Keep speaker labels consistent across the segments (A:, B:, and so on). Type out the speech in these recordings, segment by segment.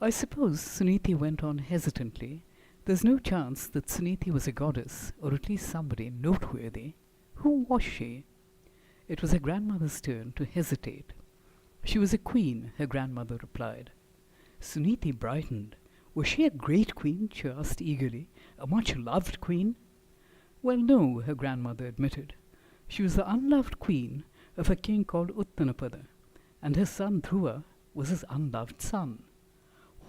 A: I suppose, Suniti went on hesitantly, there's no chance that Suniti was a goddess, or at least somebody noteworthy. Who was she? It was her grandmother's turn to hesitate. She was a queen, her grandmother replied. Suniti brightened. Was she a great queen? She asked eagerly. A much loved queen? Well, no, her grandmother admitted. She was the unloved queen of a king called Uttanapada, and her son Dhruva was his unloved son.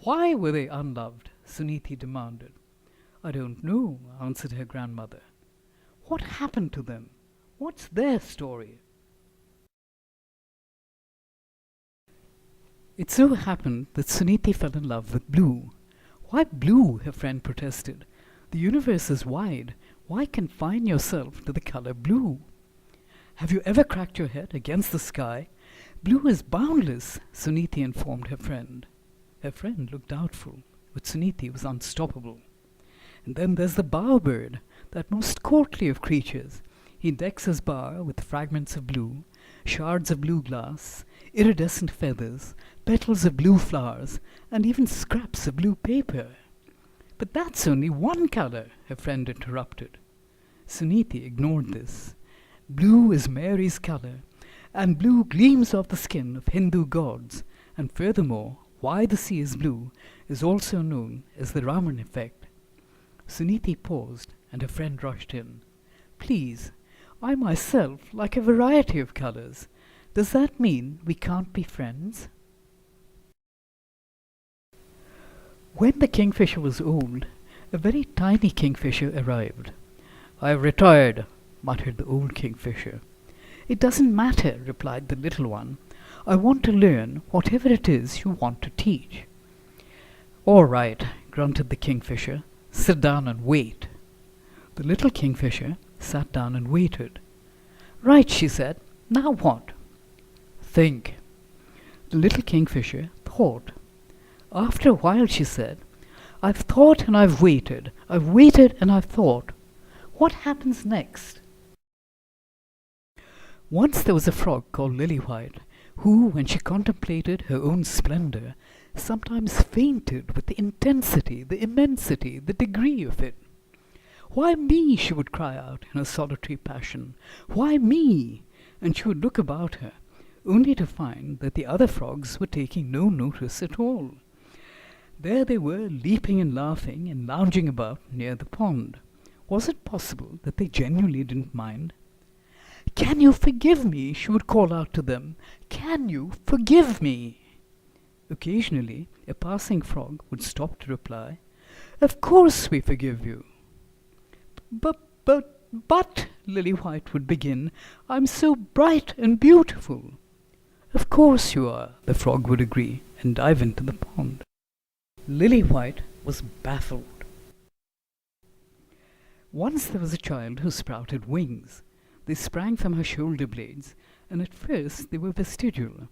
A: Why were they unloved? Suniti demanded. I don't know, answered her grandmother. What happened to them? What's their story? It so happened that Suniti fell in love with blue. Why blue? Her friend protested. The universe is wide. Why confine yourself to the color blue? Have you ever cracked your head against the sky? Blue is boundless, Suniti informed her friend. Her friend looked doubtful, but Suniti was unstoppable. And then there's the bowerbird, that most courtly of creatures. He decks his bower with fragments of blue, shards of blue glass, iridescent feathers, petals of blue flowers, and even scraps of blue paper. But that's only one color, her friend interrupted. Suniti ignored this. Blue is Mary's color, and blue gleams off the skin of Hindu gods, and furthermore, why the sea is blue is also known as the Raman effect. Suniti paused, and her friend rushed in. Please, I myself like a variety of colors. Does that mean we can't be friends? When the kingfisher was old, a very tiny kingfisher arrived. I have retired, muttered the old kingfisher. It doesn't matter, replied the little one. I want to learn whatever it is you want to teach. All right, grunted the kingfisher. Sit down and wait. The little kingfisher sat down and waited. Right, she said. Now what? Think. The little kingfisher thought. After a while she said, I've thought and I've waited. I've waited and I've thought. What happens next? Once there was a frog called Lily-White, who, when she contemplated her own splendor, sometimes fainted with the intensity, the immensity, the degree of it. Why me? She would cry out in a solitary passion. Why me? And she would look about her, only to find that the other frogs were taking no notice at all. There they were, leaping and laughing and lounging about near the pond. Was it possible that they genuinely didn't mind? Can you forgive me? She would call out to them. Can you forgive me? Occasionally, a passing frog would stop to reply, Of course we forgive you. But, Lily-White would begin, I'm so bright and beautiful. Of course you are, the frog would agree, and dive into the pond. Lily-White was baffled. Once there was a child who sprouted wings. They sprang from her shoulder blades, and at first they were vestigial,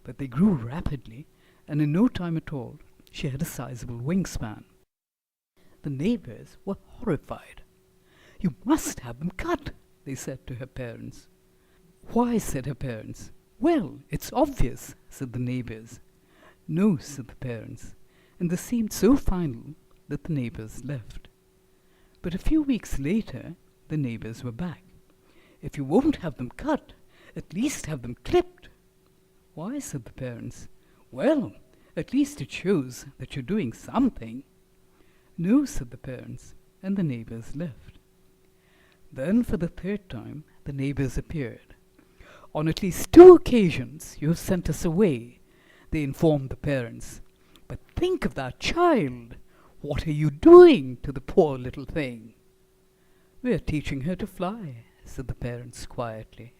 A: but they grew rapidly, and in no time at all she had a sizable wingspan. The neighbors were horrified. You must have them cut, they said to her parents. Why? Said her parents. Well, it's obvious, said the neighbors. No, said the parents, and this seemed so final that the neighbors left. But a few weeks later, the neighbors were back. If you won't have them cut, at least have them clipped. Why? Said the parents. Well, at least it shows that you're doing something. No, said the parents, and the neighbors left. Then for the third time, the neighbors appeared. On at least 2 occasions you have sent us away, they informed the parents. But think of that child. What are you doing to the poor little thing? We are teaching her to fly, said the parents quietly.